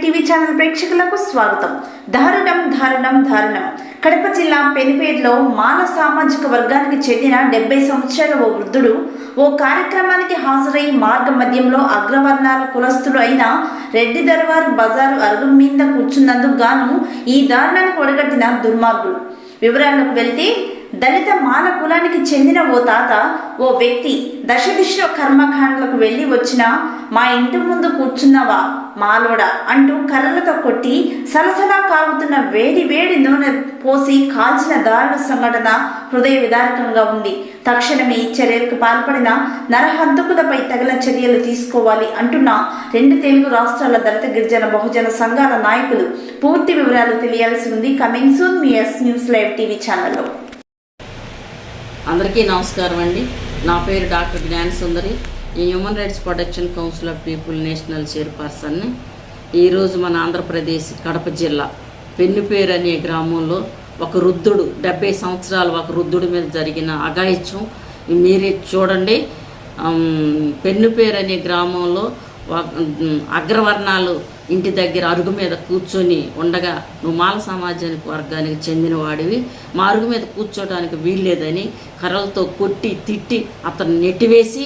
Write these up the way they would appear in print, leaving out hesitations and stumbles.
TV channel ప్రేక్షకులకు స్వాగతం. దారుణం దారుణం దారుణం. కడప జిల్లా పెనిపేరులో మాల సామాజిక వర్గానికి చెందిన 70 సంవత్సరాల ఓ వృద్ధుడు ఓ కార్యక్రమానికి హాజరై మార్గ మధ్యంలో అగ్రవర్ణాల కులస్తులు అయిన రెడ్డి దర్బార్ బజారు అరుగు మీద కూర్చున్నందుకు గాను ఈ దారుణానికి ఒడగట్టిన దుర్మార్గులు. వివరాలకు వెళ్తే, దళిత మాల కులానికి చెందిన ఓ తాత ఓ వ్యక్తి దశదిశ కర్మకాండలకు వెళ్ళి వచ్చిన మా ఇంటి ముందు కూర్చున్నవా మాలోడా అంటూ కర్రలతో కొట్టి సలసలా కాగుతున్న వేడి వేడి నూనె పోసి కాల్చిన దారుణ సంఘటన హృదయ విదారకంగా ఉంది. తక్షణమే ఈ చర్యలకు పాల్పడిన నరహంతకులపై తగిన చర్యలు తీసుకోవాలి అంటున్న 2 తెలుగు రాష్ట్రాల దళిత గిరిజన బహుజన సంఘాల నాయకులు. పూర్తి వివరాలు తెలియాల్సి ఉంది. Coming soon me yes news live TV ఛానల్లో. అందరికీ నమస్కారం అండి. నా పేరు డాక్టర్ జ్ఞాన సుందరి. ఈ human rights protection council of people national చైర్పర్సన్ని. ఈరోజు మన ఆంధ్రప్రదేశ్ కడప జిల్లా పెన్నుపేరు అనే గ్రామంలో ఒక వృద్ధుడు 70 సంవత్సరాలు ఒక వృద్ధుడి మీద జరిగిన అఘాయిత్యం మీరే చూడండి. పెన్నుపేరు అనే గ్రామంలో అగ్రవర్ణాలు ఇంటి దగ్గర అరుగు మీద కూర్చొని ఉండగా, నువ్వు మాల సామాజిక వర్గానికి చెందిన వాడివి, మా అరుగు మీద కూర్చోడానికి వీల్లేదని కర్రలతో కొట్టి తిట్టి అతను నెట్టివేసి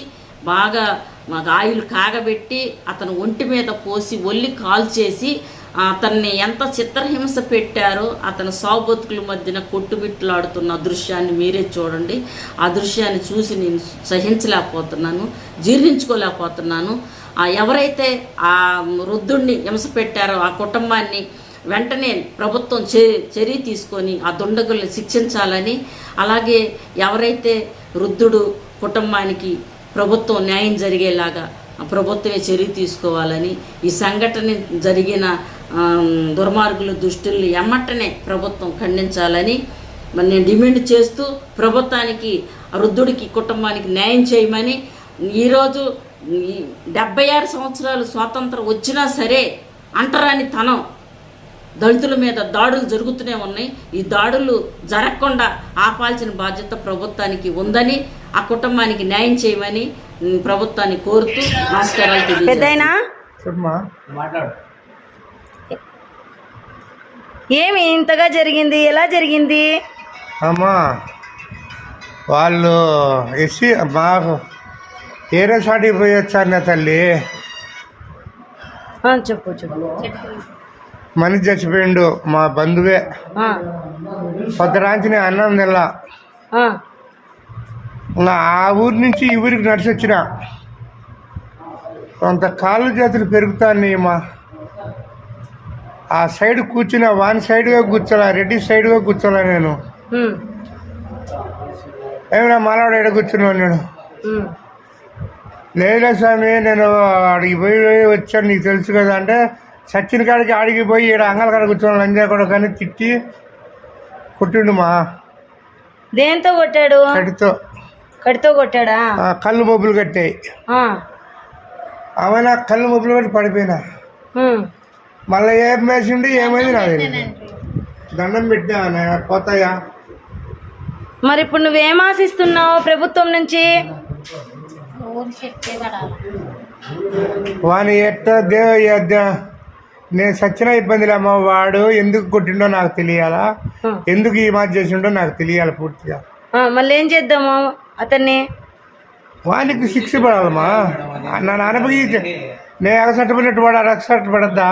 బాగా మాకు ఆయిల్ కాగబెట్టి అతను ఒంటి మీద పోసి ఒల్లి కాల్చేసి అతన్ని ఎంత చిత్రహింస పెట్టారో, అతను సావు బతుకుల మధ్యన కొట్టుబిట్టులాడుతున్న దృశ్యాన్ని మీరే చూడండి. ఆ దృశ్యాన్ని చూసి నేను సహించలేకపోతున్నాను, జీర్ణించుకోలేకపోతున్నాను. ఎవరైతే ఆ వృద్ధుడిని హింస పెట్టారో ఆ కుటుంబాన్ని వెంటనే ప్రభుత్వం చర్య తీసుకొని ఆ దుండగుల్ని శిక్షించాలని, అలాగే ఎవరైతే వృద్ధుడు కుటుంబానికి ప్రభుత్వం న్యాయం జరిగేలాగా ప్రభుత్వమే చర్య తీసుకోవాలని, ఈ సంఘటన జరిగిన దుర్మార్గుల దుష్టుల్ని ఎమ్మటనే ప్రభుత్వం ఖండించాలని నేను డిమాండ్ చేస్తూ, ప్రభుత్వానికి వృద్ధుడికి కుటుంబానికి న్యాయం చేయమని, ఈరోజు 76 సంవత్సరాలు స్వాతంత్రం వచ్చినా సరే అంటరాని తనం దళితుల మీద దాడులు జరుగుతూనే ఉన్నాయి. ఈ దాడులు జరగకుండా ఆపాల్సిన బాధ్యత ప్రభుత్వానికి ఉందని, ఆ కుటుంబానికి న్యాయం చేయమని ప్రభుత్వాన్ని కోరుతూ నమస్కారాలు తెలియజేస్తున్నాను. ఏమి ఇంతగా జరిగింది? ఎలా జరిగింది? అమ్మా, వాళ్ళు మాకు ఏరే సాటికి పోయి వచ్చారు నా తల్లి. చెప్పు చెప్పు. మనిషి చచ్చిపోయిండు, మా బంధువే. పొద్దురాంచి నేను అన్నం తిల్లా. ఆ ఊరి నుంచి ఈ ఊరికి నడిచి వచ్చిన. కొంత కాళ్ళు చేతులు పెరుగుతాయి. మా ఆ సైడ్ కూర్చున్నా, వాని సైడ్గా కూర్చోలే, రెడ్డి సైడ్గా కూర్చోలే. నేను ఏమైనా మాలాడు ఎడ కూర్చున్నాను నేను. లేదా స్వామి, నేను ఆడికి పోయి వచ్చాను, నీకు తెలుసు కదా అంటే, సచిన్ కాడికి ఆడికి పోయి ఇక్కడ అంగల కాడ కూర్చొని లంజా కూడా కానీ తిట్టి కొట్టిండు. మా దేంతో కొట్టాడు? కడితో కొట్టాడా? కళ్ళు మబ్బులు కట్టాయి. ఆమె నాకు కళ్ళు మబ్బులు కట్టి పడిపోయినా. మళ్ళీ ఏం వేసిండి ఏమైంది నాకు దండం పెట్టా పోతాయా. మరి ఇప్పుడు నువ్వేం ఆశిస్తున్నావు ప్రభుత్వం నుంచి? వాని నేను సచిన ఇబ్బందిలే అమ్మ. వాడు ఎందుకు కొట్టిండో నాకు తెలియాలా, ఎందుకు ఈ మాట చేసిండో నాకు తెలియాలి పూర్తిగా. మళ్ళీ ఏం చేద్దాము అతన్ని? వానికి శిక్ష పడాలమ్మా. నా నాన్నకి నేను ఎగసట్టబడినట్టు వాడు అరగసట్టు పడద్దా?